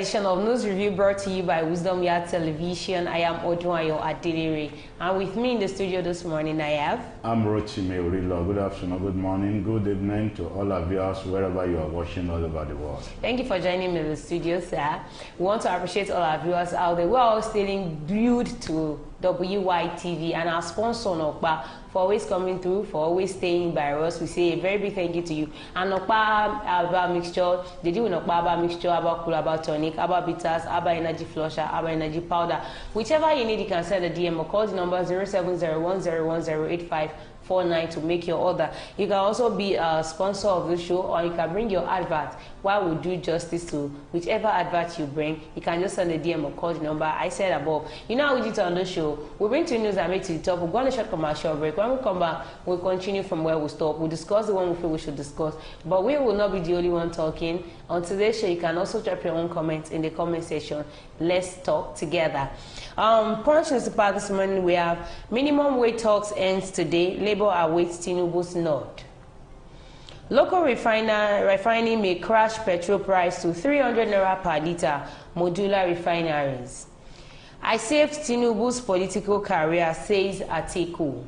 edition of News Review brought to you by Wisdom Yard Television. I am Odunayo Adelere, and with me in the studio this morning I have... I'm Rochime Urilo. Good afternoon, good morning, good evening to all our viewers wherever you are watching all over the world. Thank you for joining me in the studio, sir. We want to appreciate all our viewers out there. We're all staying glued to WYTV and our sponsor Nokpa for always coming through, for always staying by us. We say a very big thank you to you. And Nokpa Alba mixture, they do Nokpa Alba mixture, Alba Cool, Alba Tonic, Alba Bitters, Alba Energy Flusher, Alba Energy Powder. Whichever you need, you can send a DM or call the number 07010108549 to make your order. You can also be a sponsor of the show, or you can bring your advert. While we do justice to whichever advert you bring, you can just send a DM or call the number I said above. You know how we do it on the show. We bring to news and make to the top. We'll go on a short commercial break. When we come back, we'll continue from where we stop. We'll discuss the one we feel we should discuss. But we will not be the only one talking. On today's show, you can also drop your own comments in the comment section. Let's talk together. Punch newspaper this morning, we have minimum wage talks ends today. Labour awaits Tinubu'S nod. Local refining may crash petrol price to 300 naira per litre. Modular refineries. I saved Tinubu'S political career, says Atiku.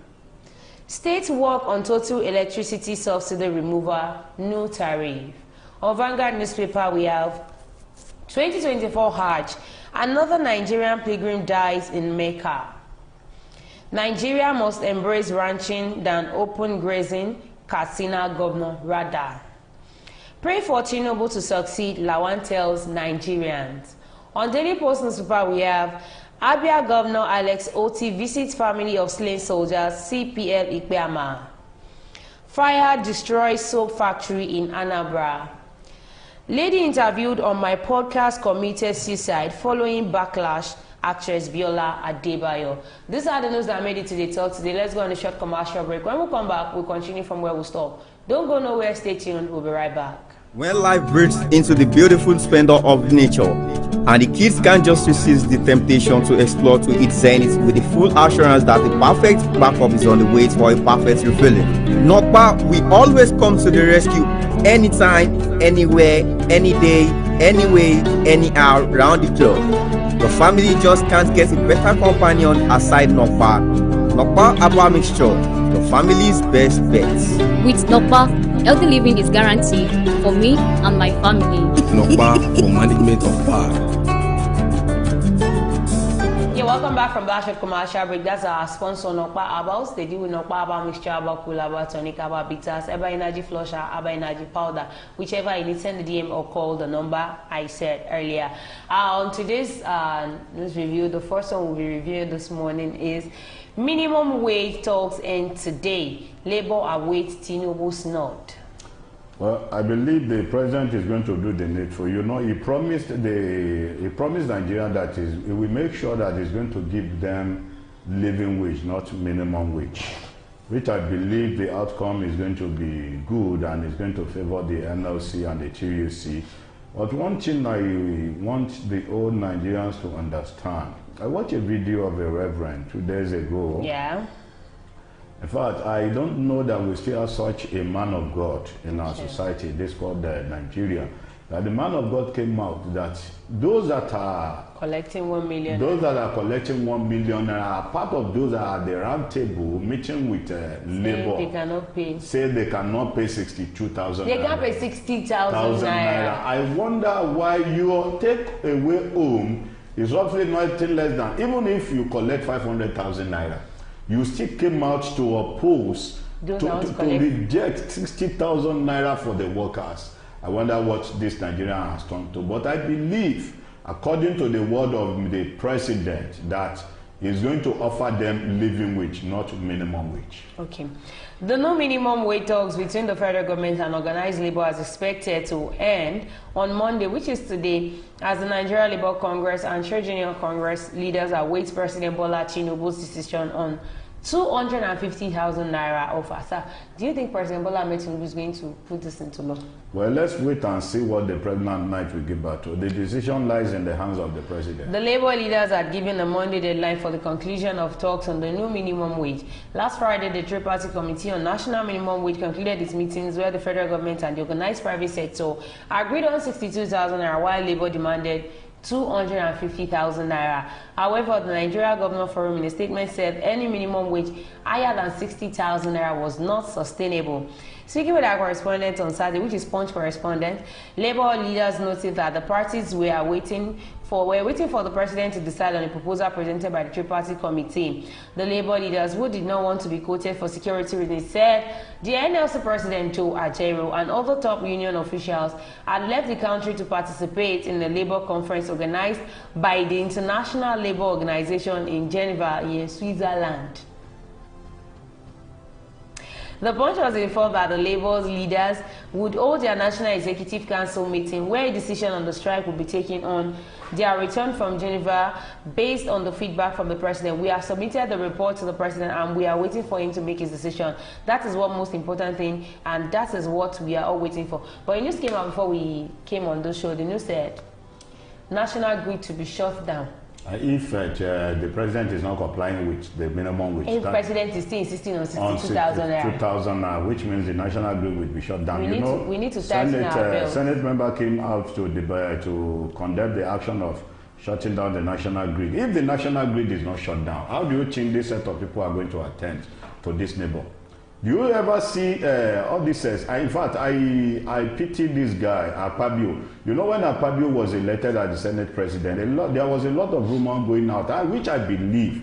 States work on total electricity subsidy removal, no tariff. On Vanguard newspaper, we have 2024 Hajj. Another Nigerian pilgrim dies in Mecca. Nigeria must embrace ranching than open grazing, Katsina Governor Rada. Pray for Tinubu to succeed, Lawan tells Nigerians. On Daily Post newspaper, we have Abia Governor Alex Oti visits family of slain soldiers, CPL Ikpeama. Fire destroys soap factory in Anambra. Lady interviewed on my podcast committed suicide following backlash, actress Biola Adebayo. These are the news that made it to the talk today. Let's go on a short commercial break. When we come back, we'll continue from where we stop. Don't go nowhere, stay tuned, we'll be right back. When life breaks into the beautiful splendor of nature, and the kids can't just resist the temptation to explore to its zenith with the full assurance that the perfect backup is on the way for a perfect refilling. Nokpa, we always come to the rescue anytime, anywhere, any day, anyway, anyhow, round the clock. The family just can't get a better companion aside Nokpa. Nokpa Abba Mixture, the family's best bet. With Nokpa, healthy living is guaranteed for me and my family. Nokpa for management of power. Yeah, welcome back from that short commercial break. That's our sponsor, Nokpa Abba. They deal with Nokpa Abba Mixture, Abba Cool, Abba Tonic, Abba Bitters, Abba Energy Flusher, Abba Energy Powder. Whichever you need, send the DM or call the number I said earlier. On today's news review, the first one we'll be reviewing this morning is minimum wage talks end today. Labour awaits Tinubu'S nod. Well, I believe the president is going to do the needful. You know, he promised Nigeria that he will make sure that he's going to give them living wage, not minimum wage, which I believe the outcome is going to be good and is going to favor the NLC and the TUC. But one thing I want the old Nigerians to understand, I watched a video of a reverend 2 days ago. Yeah. In fact, I don't know that we still have such a man of God in our society, this called Nigeria. That the man of God came out that those that are collecting 1 million, those that are collecting 1 million are part of those that are at the round table meeting with labor. They cannot pay. Say they cannot pay 62,000. They can't pay 60,000 naira. I wonder why you take away home is roughly nothing less than, even if you collect 500,000 naira. You still came out to oppose, to reject 60,000 naira for the workers. I wonder what this Nigeria has turned to. But I believe, according to the word of the president, that he's going to offer them living wage, not minimum wage. Okay. The no minimum wage talks between the federal government and organized labor is expected to end on Monday, which is today, as the Nigeria Labour Congress and Trade Union Congress leaders await President Bola Tinubu's decision on 250,000 naira offer. Sir, do you think President Bola Tinubu is going to put this into law? Well, let's wait and see what the pregnant night will give back to. The decision lies in the hands of the president. The labor leaders are given a Monday deadline for the conclusion of talks on the new minimum wage. Last Friday, the Tripartite Committee on National Minimum Wage concluded its meetings where the federal government and the organized private sector agreed on 62,000 naira, while labor demanded 250,000 naira. However, the Nigeria Governor Forum in a statement said any minimum wage higher than 60,000 naira was not sustainable. Speaking with our correspondent on Saturday, which is Punch correspondent, Labour leaders noted that the parties were waiting for the president to decide on a proposal presented by the Triparty Committee. The Labour leaders, who did not want to be quoted for security reasons, said the NLC president Joe Ajaero and other top union officials had left the country to participate in the Labour conference organized by the International Labour Organization in Geneva, in Switzerland. The Punch was informed that the Labour leaders would hold their National Executive Council meeting where a decision on the strike would be taken on their return from Geneva based on the feedback from the president. We have submitted the report to the president and we are waiting for him to make his decision. That is what most important thing, and that is what we are all waiting for. But the news came out before we came on the show. The news said National Grid to be shut down. If the president is not complying with the minimum wage, if the president is still insisting on 62,000 naira, 2,000 naira, which means the national grid will be shut down. We need to tighten our belt. Senate member came out to condemn the action of shutting down the national grid. If the national grid is not shut down, how do you think this set of people are going to attend to this neighbor? Do you ever see all this? In fact, I pity this guy, Akpabio. You know, when Akpabio was elected as the Senate president, there was a lot of rumor going out, which I believe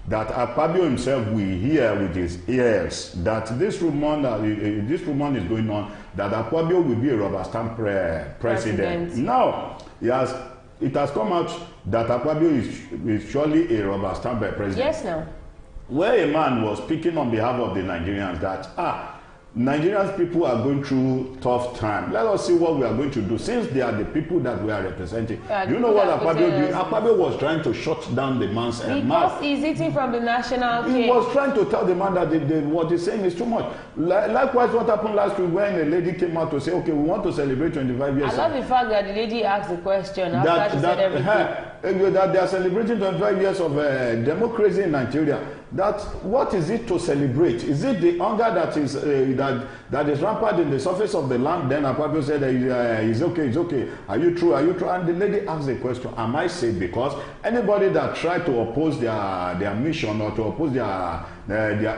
that Akpabio himself will hear with his ears that this rumor is going on, that Akpabio will be a rubber stamp president. Now, it has come out that Akpabio is surely a rubber stamp president. Yes, now. Where a man was speaking on behalf of the Nigerians that Nigerians people are going through tough time. Let us see what we are going to do, since they are the people that we are representing. You know what Akpabio did? Akpabio was trying to shut down the man's mouth. Because he's eating from the national cake. He was trying to tell the man that what he's saying is too much. Likewise, what happened last week when a lady came out to say, okay, we want to celebrate 25 years. I love the fact that the lady asked the question after she said everything. That they are celebrating 25 years of democracy in Nigeria. What is it to celebrate? Is it the hunger that is that is rampant in the surface of the land? Then Akpabio said, it's okay. Are you true? And the lady asked the question, am I safe? Because anybody that tried to oppose their mission or to oppose their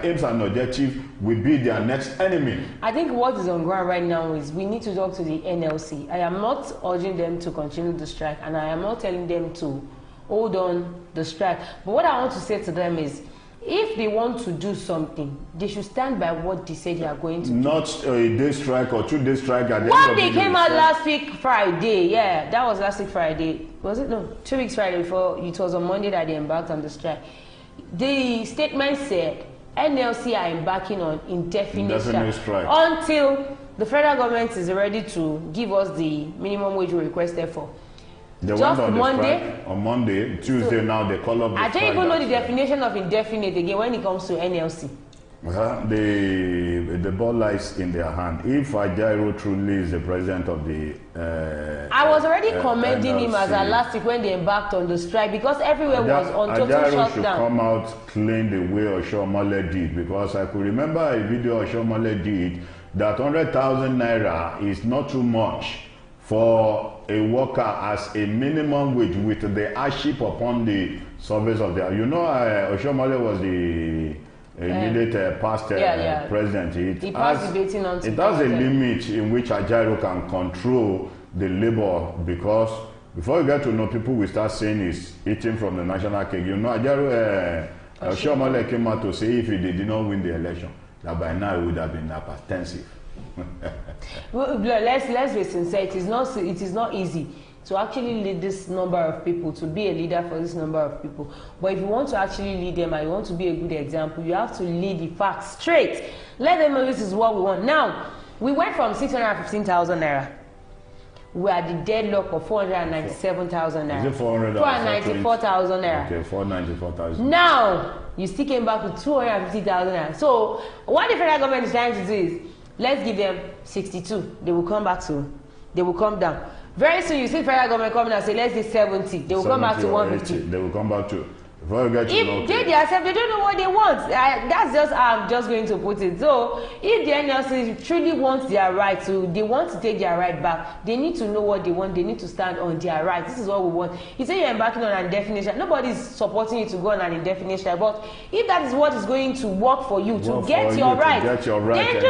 aims and objectives will be their next enemy. I think what is on ground right now is we need to talk to the NLC. I am not urging them to continue the strike, and I am not telling them to hold on the strike. But what I want to say to them is, if they want to do something, they should stand by what they say they are going to do. Not a day strike or 2 day strike. What they came out last week Friday, yeah, that was last week Friday. Was it? No, 2 weeks Friday before. It was on Monday that they embarked on the strike. The statement said NLC are embarking on indefinite strike until the federal government is ready to give us the minimum wage we requested for. They went on Monday. On Monday, Tuesday, now they call up the I don't even know the definition of indefinite again when it comes to NLC. The ball lies in their hand. If Ajaero truly is the president of the I was already commending NLC him as last week when they embarked on the strike, because everywhere was on total shutdown. shutdown. Should come out clean the way Oshomole did, because I could remember a video Oshomole did that 100,000 naira is not too much for a worker as a minimum wage with the hardship upon the service of their. You know, Oshomole was the immediate past president. It has a limit in which Ajaero can control the labor, because before you get to know, people will start saying he's eating from the national cake. You know, Ajaero, Oshomole came out to say if he did not win the election, that by now it would have been hypertensive. Well, let's be sincere. It is not easy to actually lead this number of people, to be a leader for this number of people. But if you want to actually lead them and you want to be a good example, you have to lead the facts straight. Let them know this is what we want. Now, we went from 615,000 naira. We are the deadlock of 497,000 naira. Is it 494,000 naira. Okay, 494,000. Now, you still came back with 250,000 naira. So, what the federal government is trying to do is, let's give them 62. They will come down. Very soon you see federal government coming and say, let's do 70. They will come back to 150. They will come back to If they themselves, they don't know what they want. That's just how I'm just going to put it. So if the NLC truly wants their right to, they want to take their right back, they need to know what they want. They need to stand on their right. This is what we want. You say you're embarking on an indefinite, nobody's supporting you to go on an indefinite strike. But if that is what is going to work for you to get your right, then do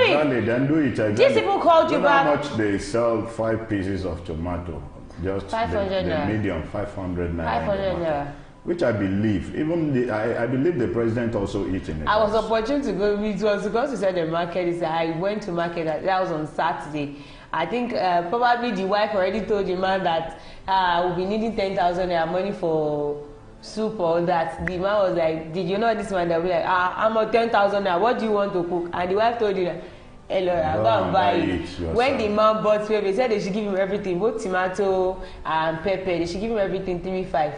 it. Then do it. Exactly. These people called you back. How much they sell 5 pieces of tomato? Just 500 the medium, 500 naira. 500 naira. Which I believe, even I believe the president also eating it. I was opportune to go. It was because you said the market is. I went to market. That was on Saturday. I think probably the wife already told the man that we'll be needing 10,000 naira money for soup or that. The man was like, "Did you know this man?" That we like, I'm on 10,000 naira. What do you want to cook? And the wife told you that, "Hey, Laura, go and buy it." When the man bought pepper, they said they should give him everything, both tomato and pepper. They should give him everything 3-5.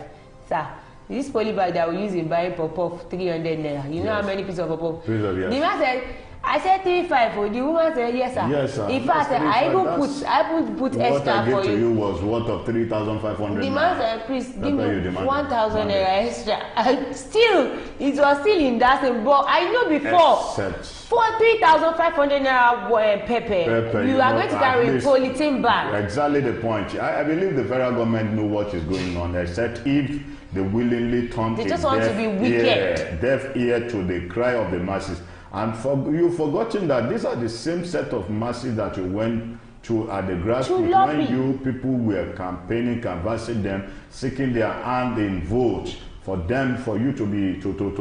Sir. This poly bag that we use in buying pop-off 300 naira. You know how many pieces of pop-off? The man said, I said 3-5. The woman said, yes, sir. Yes, sir. In fact, I even put extra for you. What I gave to you was worth of 3,500. The man said, please give me 1,000 naira extra. Still, it was still in that same. But I know before. For 3,500 naira pepper, you are going to carry a polythene bag. Exactly the point. I believe the federal government know what is going on, except if they willingly turn they just want to be wicked. Deaf ear to the cry of the masses. And you've forgotten that these are the same set of masses that you went to at the grassroots when you people were campaigning, canvassing them, seeking their hand in votes for you to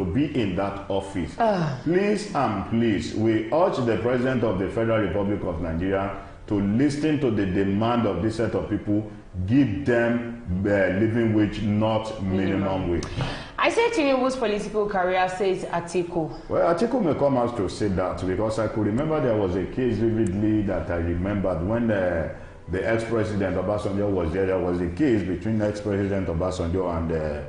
be in that office. Please and please, we urge the President of the Federal Republic of Nigeria to listen to the demand of this set of people. Give them living wage, not minimum wage. I said Tinubu's political career, says Atiku. Well, Atiku may come out to say that, because I could remember there was a case vividly that I remembered when the ex-president Obasanjo was there. There was a case between ex-president Obasanjo and the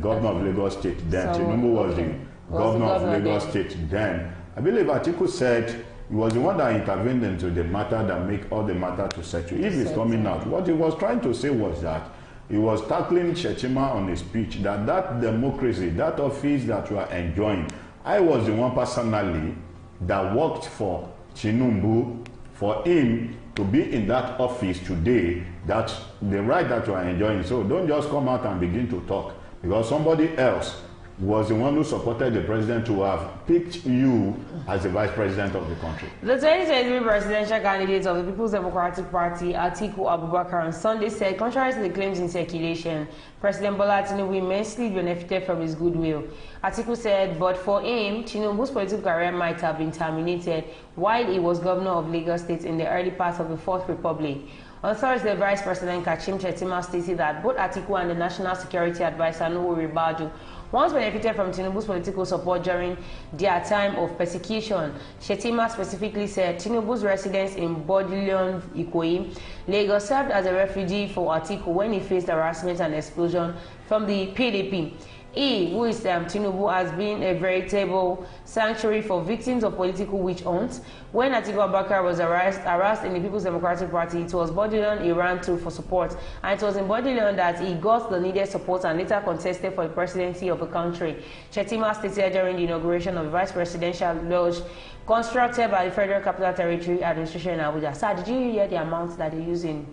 governor of Lagos State then. Tinubu was the governor of Lagos State then. I believe Atiku said he was the one that intervened into the matter that make all the matter to settle. If he's coming out, what he was trying to say was that he was tackling Shetima on his speech, that democracy, that office that you are enjoying. I was the one personally that worked for Tinubu, for him to be in that office today. That's the right that you are enjoying. So don't just come out and begin to talk, because somebody else was the one who supported the president to have picked you as the vice president of the country. The 2023 presidential candidate of the People's Democratic Party, Atiku Abubakar, on Sunday said, contrary to the claims in circulation, President Bola Tinubu immensely benefited from his goodwill. Atiku said, but for him, Tinubu's political career might have been terminated while he was governor of Lagos State in the early part of the Fourth Republic. On Thursday, Vice President Kashim Shettima stated that both Atiku and the National Security Advisor Nuhu Ribadu once benefited from Tinubu's political support during their time of persecution. Shettima specifically said Tinubu's residence in Bodilion, Ikoyi, Lagos, served as a refugee for Atiku when he faced harassment and explosion from the PDP. He, who is Tinubu, has been a veritable sanctuary for victims of political witch hunts. When Atiku Abubakar was harassed in the People's Democratic Party, it was Bodilion he ran to for support, and it was in Bodilion that he got the needed support and later contested for the presidency of the country. Shettima stated during the inauguration of the Vice Presidential Lodge constructed by the Federal Capital Territory Administration in Abuja. Sir, did you hear the amounts that they're using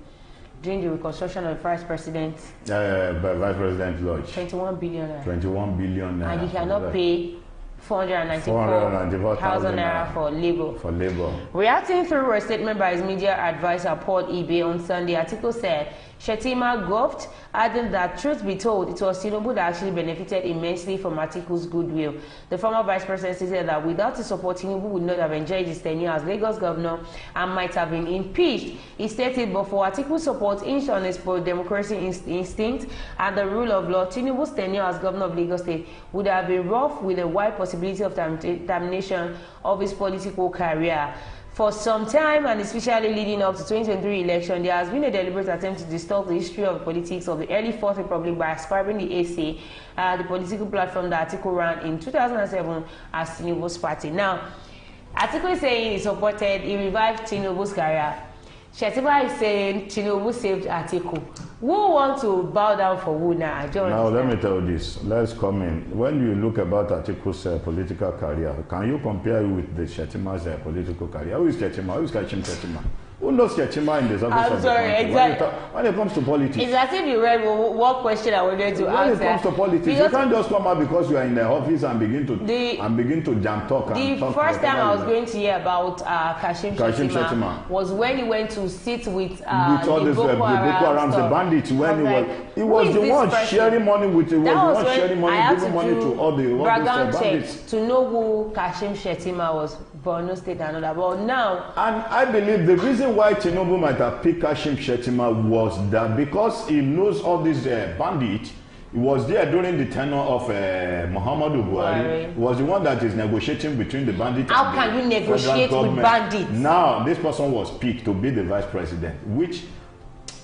during the reconstruction of the Vice President? Vice President Lodge. 21 billion. 21 billion. And he cannot pay 494,000 naira for labor. Reacting through a statement by his media advisor Paul Ibe on Sunday, Atiku said Shettima gulped, adding that, truth be told, it was Tinubu that actually benefited immensely from Atiku's goodwill. The former vice president said that without his support, Tinubu would not have enjoyed his tenure as Lagos governor and might have been impeached. He stated, but for Atiku's support hinged on his pro-democracy instinct and the rule of law, Tinubu's tenure as governor of Lagos State would have been rough, with a wide possibility of termination of his political career. For some time, and especially leading up to 2023 election, there has been a deliberate attempt to distort the history of politics of the early Fourth Republic by ascribing the AC, the political platform that Atiku ran in 2007, as Tinubu's party. Now, Atiku is saying he supported, he revived Tinubu's career. Shettima is saying Tinubu saved Atiku. Who want to bow down for who now? I don't Now, understand. let me tell you this. Let's come in. When you look about Atiku's political career, can you compare it with the Shetima's political career? Who is Shetima? Who is Kashim Shetima? Who knows Shetima in the service I'm of sorry, the country? exactly. When it comes to politics. It's as if you read what question I was going to When ask. it comes to politics, you can't just come out because you are in the office and begin to jam talk. The first time I was going to hear about Kashim Shettima was when he went to sit with all the this Boko Haram the bandits. When he was the one sharing money with giving money to all these bandits. To know who Kashim Shettima was, Borno State and all that. But now, and I believe the reason why Tinubu might have picked Kashim Shettima was that because he knows all these bandits. He was there during the tenure of Muhammadu Buhari. He was the one that is negotiating between the bandits. How can you negotiate with bandits? Now, this person was picked to be the vice president, which,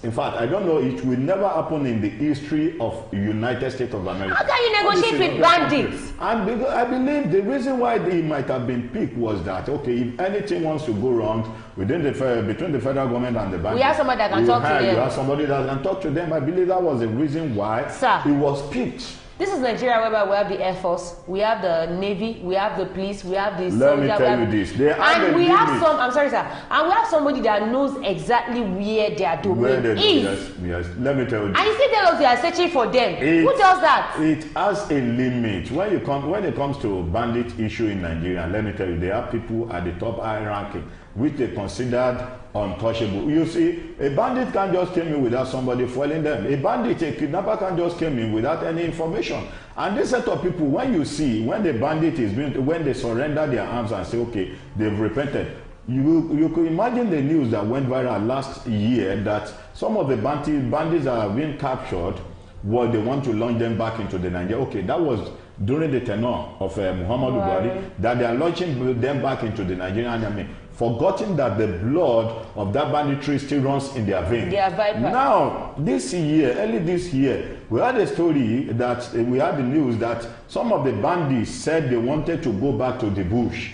in fact, I don't know, it will never happen in the history of the United States of America. How can you negotiate with bandits? And because I believe the reason why he might have been picked was that, okay, if anything wants to go wrong between the federal government and the bandits, we have somebody that can talk to them. You have somebody that can talk to them. I believe that was the reason why he was picked. This is Nigeria, whereby we have the Air Force, we have the Navy, we have the police, we have the soldier. Let me tell you this. And we have some, I'm sorry, sir, and we have somebody that knows exactly where their domain is. Yes. Let me tell you this. And you still tell us you are searching for them. Who does that? It has a limit. When it comes to bandit issue in Nigeria, let me tell you, there are people at the top high ranking which they considered untouchable. You see, a bandit can't just come in without somebody foiling them. A kidnapper can't just come in without any information. And this set of people, when the bandit when they surrender their arms and say, okay, they've repented, you could imagine the news that went viral last year that some of the bandits that have been captured, they want to launch them back into the Nigeria. Okay, that was during the tenure of Muhammadu Buhari, that they are launching them back into the Nigerian army, forgetting that the blood of that banditry still runs in their veins. Now, early this year, we had a story that we had the news that some of the bandits said they wanted to go back to the bush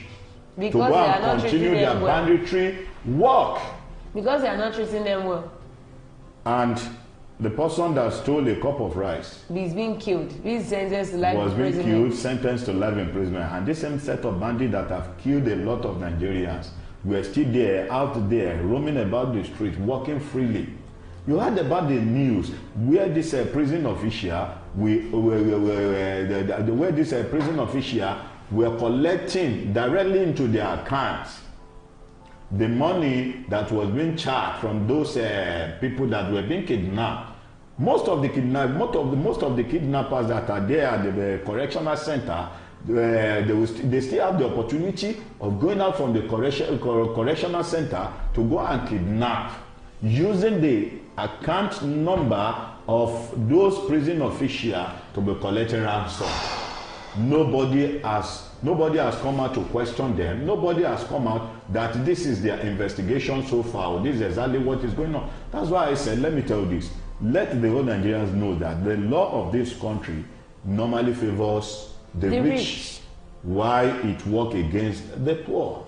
because to go and continue their banditry work. Because they are not treating them well. And the person that stole a cup of rice is being killed. He's sentenced to life imprisonment. Was being killed, sentenced to life imprisonment. And this same set of bandits that have killed a lot of Nigerians were still there, out there, roaming about the streets, walking freely. You heard about the news where this prison official, were collecting directly into their accounts the money that was being charged from those people that were being kidnapped. Most of the kidnappers that are there at the correctional center, they still have the opportunity of going out from the correctional center to go and kidnap using the account number of those prison officials to be collecting ransom. Nobody has come out to question them. Nobody has come out that this is their investigation so far. This is exactly what is going on. That's why I said, let me tell you this. Let the whole Nigerians know that the law of this country normally favors the rich. Why it works against the poor.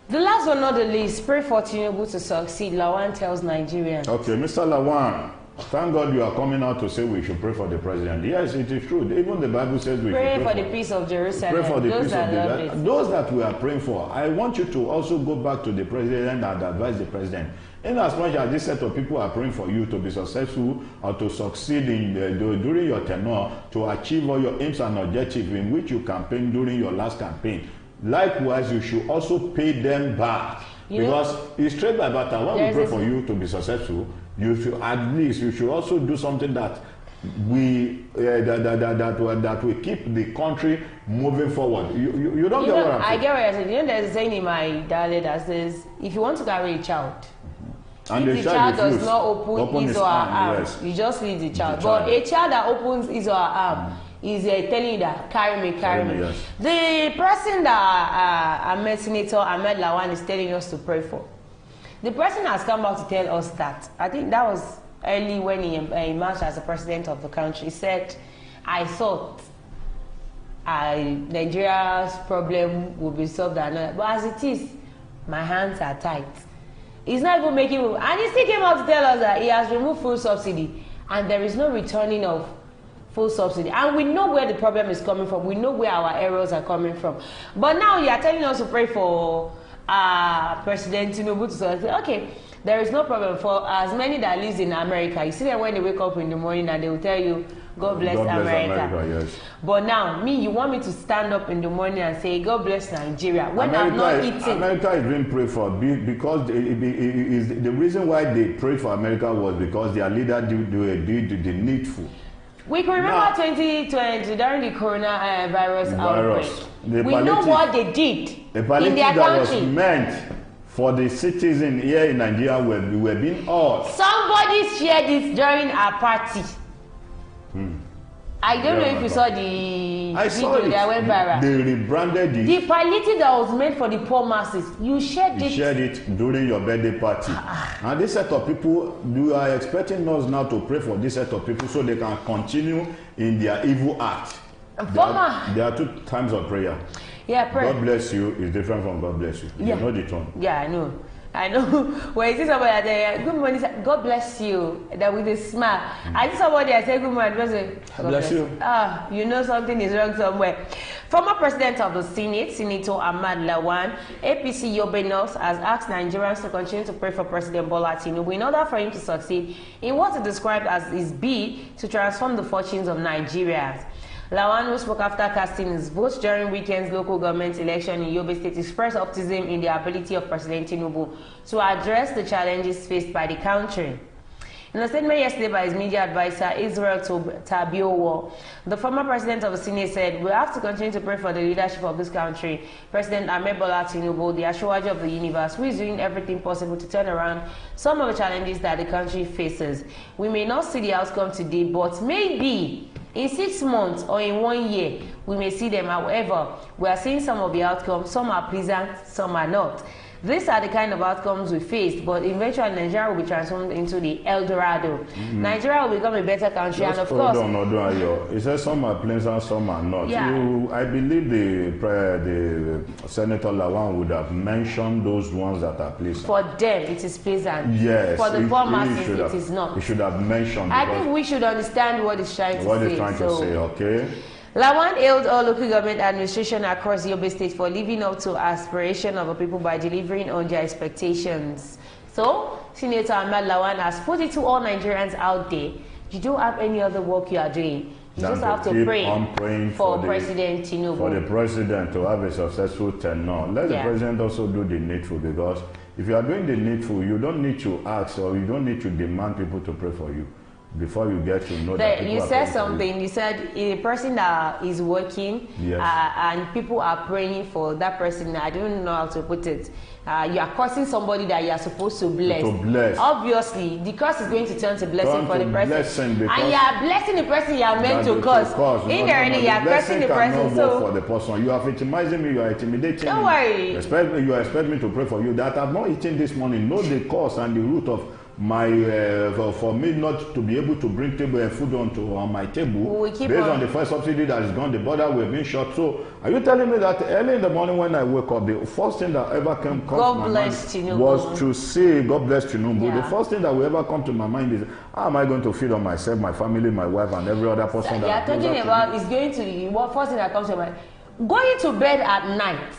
The last but not the least, pray for Tinubu to succeed. Lawan tells Nigerians. Okay, Mr. Lawan, thank God you are coming out to say we should pray for the president. Yes, it is true. Even the Bible says we pray should for the peace of Jerusalem. Pray for the peace of Jerusalem. Those that we are praying for, I want you to also go back to the president and advise the president. In as much as this set of people are praying for you to be successful or to succeed during your tenure, to achieve all your aims and objectives in which you campaigned during your last campaign, likewise, you should also pay them back. Because it's straight by butter. When we pray for you to be successful, you should also do something that that will keep the country moving forward. You don't get what I'm saying? I get what you're saying. You know, there's a saying in my dialect that says, if you want to carry a child, and if the child does not open his or her arm, you just leave the child. But a child that opens his or her arm is telling you that carry me. Yes. The person that Senator Ahmed Lawan is telling us to pray for, the person has come out to tell us that. I think that was early when he emerged as the president of the country. He said, I thought Nigeria's problem would be solved, but as it is, my hands are tight. He's not even making move. And he still came out to tell us that he has removed fuel subsidy and there is no returning of full subsidy. And we know where the problem is coming from. We know where our errors are coming from. But now you are telling us to pray for President Tinubu to say, okay, there is no problem for as many that lives in America. You see them when they wake up in the morning and they will tell you, God bless America. Yes. But now, you want me to stand up in the morning and say, God bless Nigeria, when I'm not eating. America is being prayed for because the reason why they prayed for America was because their leader did the needful. We can remember 2020 during the coronavirus outbreak. We know what they did the in their that country. Was meant for the citizens here in Nigeria were being odd. Somebody shared it during a party. I don't know if you saw the video that went viral. They rebranded it. The palliative that was meant for the poor masses, you shared it. You shared it during your birthday party. And this set of people, you are expecting us now to pray for this set of people so they can continue in their evil act. There are 2 times of prayer. Yeah, pray. God bless you is different from God bless you. Yeah. You know the tone. Yeah, I know. When you see somebody that say, good morning, God bless you, that with a smile. I see somebody that say, good morning, God bless you. You know something is wrong somewhere. Former President of the Senate, Senator Ahmad Lawan, APC Yobe North, has asked Nigerians to continue to pray for President Bola Tinubu in order for him to succeed in what he described as his bid to transform the fortunes of Nigerians. Lawan, who spoke after casting his vote during weekend's local government election in Yobe State, expressed optimism in the ability of President Tinubu to address the challenges faced by the country. In a statement yesterday by his media advisor, Israel Tabiowo, the former president of the Senate said, we have to continue to pray for the leadership of this country. President Ahmed Bola Tinubu, the Ashwaji of the universe, who is doing everything possible to turn around some of the challenges that the country faces. We may not see the outcome today, but maybe in 6 months or in 1 year, we may see them. However, we are seeing some of the outcomes. Some are pleasant, some are not. These are the kind of outcomes we faced, but eventually Nigeria will be transformed into the El Dorado. Nigeria will become a better country, and of course... He says some are pleasant, some are not. Yeah. I believe the Senator Lawan would have mentioned those ones that are pleasant. For them, it is pleasant. Yes. For the poor masses, it is not. He should have mentioned. I think we should understand what he's trying to say. What he's trying to say, okay? Lawan hailed all local government administration across Yobe State for living up to aspiration of the people by delivering on their expectations. So, Senator Ahmad Lawan has put it to all Nigerians out there. You don't have any other work you are doing. You just have to pray for President Tinubu. For the president to have a successful tenure. Let the president also do the needful, because if you are doing the needful, you don't need to ask or you don't need to demand people to pray for you. Before you get to know that you said something. You said a person that is working and people are praying for that person. I don't know how to put it. You are cursing somebody that you are supposed to bless. Obviously, the curse is going to turn to blessing for the person. And you are blessing the person you are meant to curse. Indirectly, you are cursing the person. So for the person, you are victimizing me. You are intimidating don't me. worry. You expect me to pray for you that I'm not eating this morning. Know the cause and the root of my for me not to be able to bring food on my table based on the first subsidy that is gone, the border will be shut. So are you telling me that early in the morning when I wake up, the first thing that ever came to my mind was to say God bless Tinubu? The first thing that will ever come to my mind is, how am I going to feed on myself, my family, my wife, and every other person that you are talking about? Is going to the first thing that comes to mind. Going to bed at night,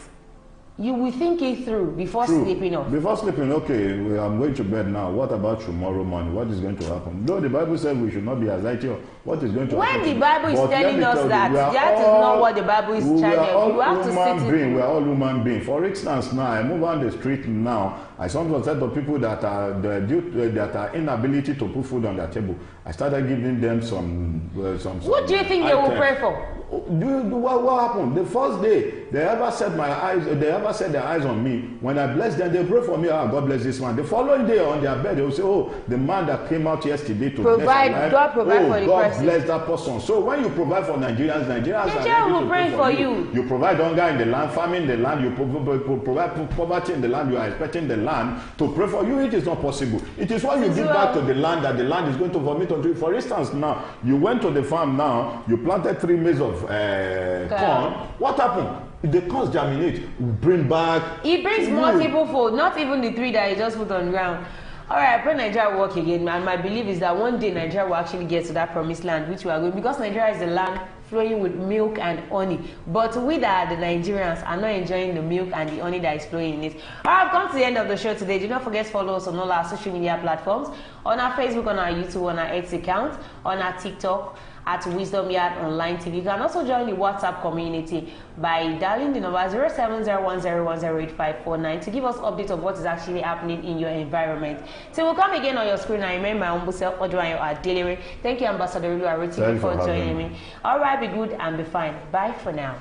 you will think it through before sleeping off. Before sleeping, okay, I'm going to bed now. What about tomorrow morning? What is going to happen? Though the Bible says we should not be anxiety of what is going to happen. When the Bible is telling us that is not what the Bible is telling. You have to sit we are all human beings. For instance, now I move on the street now. I sometimes said to people that are inability to put food on their table. I started giving them some. What do you think they will pray for? What happened? The first day they ever set their eyes on me. When I bless them, they pray for me. God bless this man. The following day on their bed, they will say, "Oh, the man that came out yesterday to provide God for the person." God bless that person. So when you provide for Nigerians will pray for you. You provide hunger in the land, famine in the land. You provide poverty in the land. You are expecting the land to pray for you. It is not possible. It is when you give back to the land that the land is going to vomit onto you. For instance, now you went to the farm. Now you planted 3 maize of corn. What happened? If the corns germinate, we bring back. It brings multiple fold, not even the 3 that you just put on ground. All right, I pray Nigeria will work again, and my belief is that one day Nigeria will actually get to that promised land, which we are going, because Nigeria is the land flowing with milk and honey. But we that are the Nigerians are not enjoying the milk and the honey that is flowing in it. All right, I've come to the end of the show today. Do not forget to follow us on all our social media platforms, on our Facebook, on our YouTube, on our X account, on our TikTok, at Wisdom Yard Online TV. You can also join the WhatsApp community by dialing the number 0701010854 to give us updates of what is actually happening in your environment. So we'll come again on your screen. I remain my humble self, Oduayo Adelere. Thank you, Ambassador Olu Aroti, for joining me. All right, be good and be fine. Bye for now.